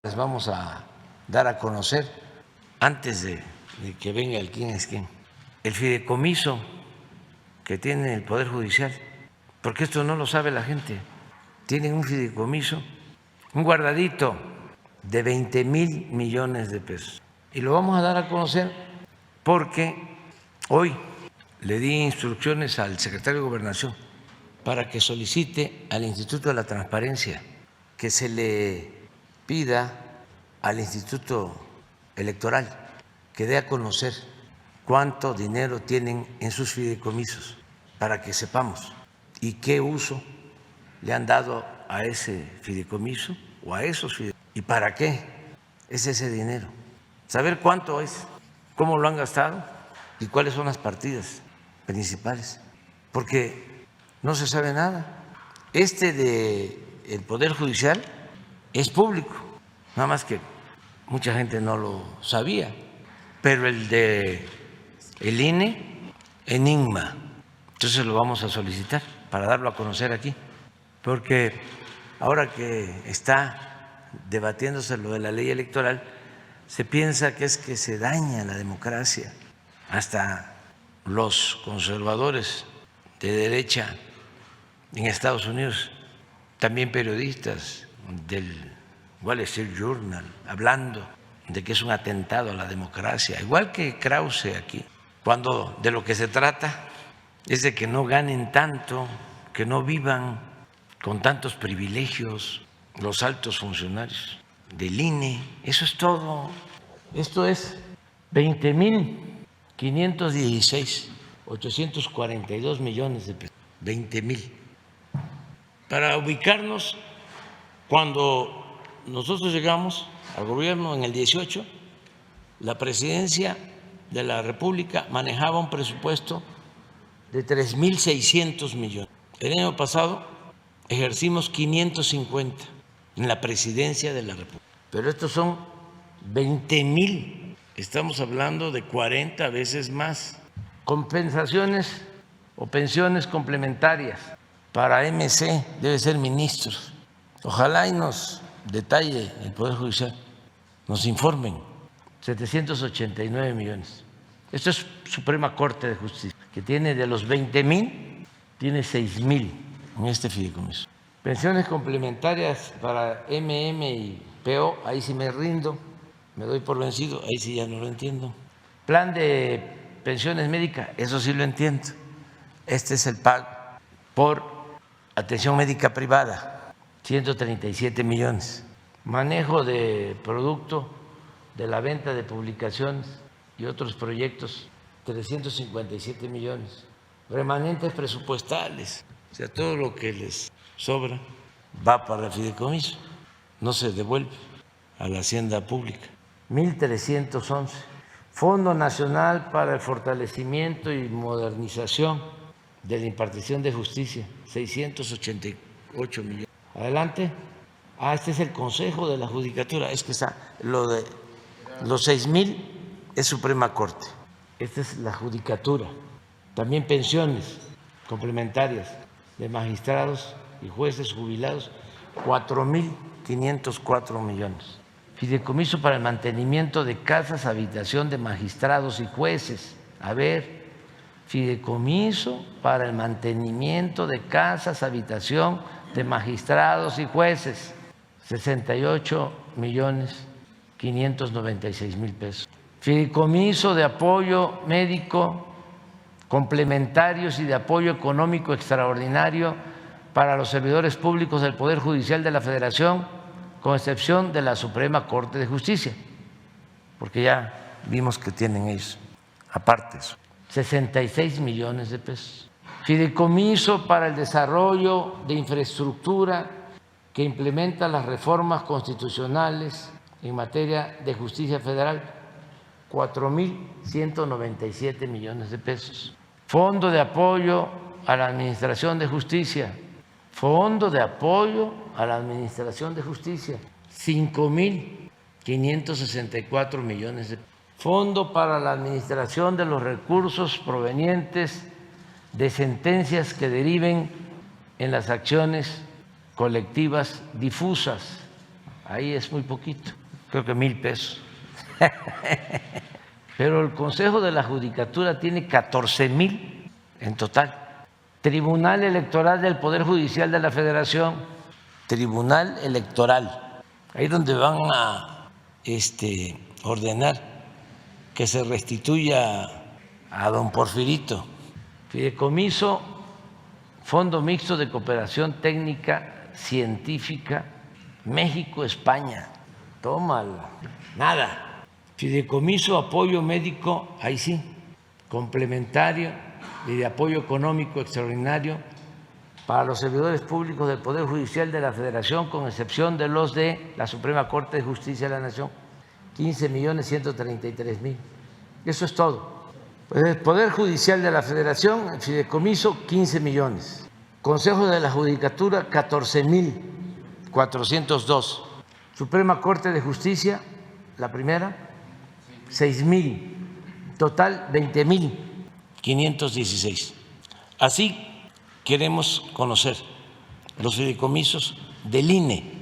Les vamos a dar a conocer, antes de que venga el quién es quién, el fideicomiso que tiene el Poder Judicial, porque esto no lo sabe la gente. Tienen un fideicomiso, un guardadito de 20,000 millones de pesos. Y lo vamos a dar a conocer porque hoy le di instrucciones al secretario de Gobernación para que solicite al Instituto de la Transparencia que se le pida al Instituto Electoral que dé a conocer cuánto dinero tienen en sus fideicomisos para que sepamos y qué uso le han dado a ese fideicomiso o a esos fideicomisos y para qué es ese dinero. Saber cuánto es, cómo lo han gastado y cuáles son las partidas principales, porque no se sabe nada. Este del Poder Judicial es público, nada más que mucha gente no lo sabía, pero el de el INE, enigma. Entonces lo vamos a solicitar para darlo a conocer aquí, porque ahora que está debatiéndose lo de la ley electoral, se piensa que es que se daña la democracia. Hasta los conservadores de derecha en Estados Unidos, también periodistas del Wall Street Journal, hablando de que es un atentado a la democracia, igual que Krause aquí, cuando de lo que se trata es de que no ganen tanto, que no vivan con tantos privilegios los altos funcionarios del INE. Eso es todo. Esto es 20,516,842 millones de pesos. 20,000. Para ubicarnos, cuando nosotros llegamos al gobierno en el 18, la presidencia de la República manejaba un presupuesto de 3,600 millones. El año pasado ejercimos 550 en la presidencia de la República, pero estos son 20,000. Estamos hablando de 40 veces más. Compensaciones o pensiones complementarias para MC, debe ser ministros. Ojalá y nos detalle el Poder Judicial, nos informen, 789 millones. Esto es Suprema Corte de Justicia, que tiene de los 20,000, tiene 6,000 en este fideicomiso. Pensiones complementarias para MM y PO, ahí sí me rindo, me doy por vencido, ahí sí ya no lo entiendo. Plan de pensiones médicas, eso sí lo entiendo. Este es el pago por atención médica privada, 137 millones. Manejo de producto de la venta de publicaciones y otros proyectos, 357 millones. Remanentes presupuestales, o sea, todo lo que les sobra va para el fideicomiso, no se devuelve a la hacienda pública. 1,311. Fondo Nacional para el Fortalecimiento y Modernización de la Impartición de Justicia, 688 millones. Adelante. Este es el Consejo de la Judicatura, es que está lo de los 6,000 es Suprema Corte. Esta es la Judicatura. También pensiones complementarias de magistrados y jueces jubilados, 4,504 millones. Fideicomiso para el mantenimiento de casas, habitación de magistrados y jueces. A ver, fideicomiso para el mantenimiento de casas, habitación de magistrados y jueces, 68,596,000 pesos. Fideicomiso de apoyo médico, complementarios y de apoyo económico extraordinario para los servidores públicos del Poder Judicial de la Federación, con excepción de la Suprema Corte de Justicia, porque ya vimos que tienen ellos aparte eso, 66 millones de pesos. Fideicomiso para el desarrollo de infraestructura que implementa las reformas constitucionales en materia de justicia federal, 4,197 millones de pesos. Fondo de apoyo a la Administración de Justicia, Fondo de apoyo a la Administración de Justicia, 5,564 millones de pesos. Fondo para la administración de los recursos provenientes de sentencias que deriven en las acciones colectivas difusas, ahí es muy poquito, creo que 1,000 pesos. Pero el Consejo de la Judicatura tiene 14,000 en total. Tribunal Electoral del Poder Judicial de la Federación, Tribunal Electoral, ahí donde van a ordenar que se restituya a don Porfirito. Fideicomiso, Fondo Mixto de Cooperación Técnica Científica, México-España, tómala, nada. Fideicomiso Apoyo Médico, ahí sí, complementario y de apoyo económico extraordinario para los servidores públicos del Poder Judicial de la Federación, con excepción de los de la Suprema Corte de Justicia de la Nación, 15,133,000. Eso es todo. El Poder Judicial de la Federación, el fideicomiso, 15 millones. Consejo de la Judicatura, 14,402. Suprema Corte de Justicia, la primera, 6,000. Total, 20,516. Así queremos conocer los fideicomisos del INE.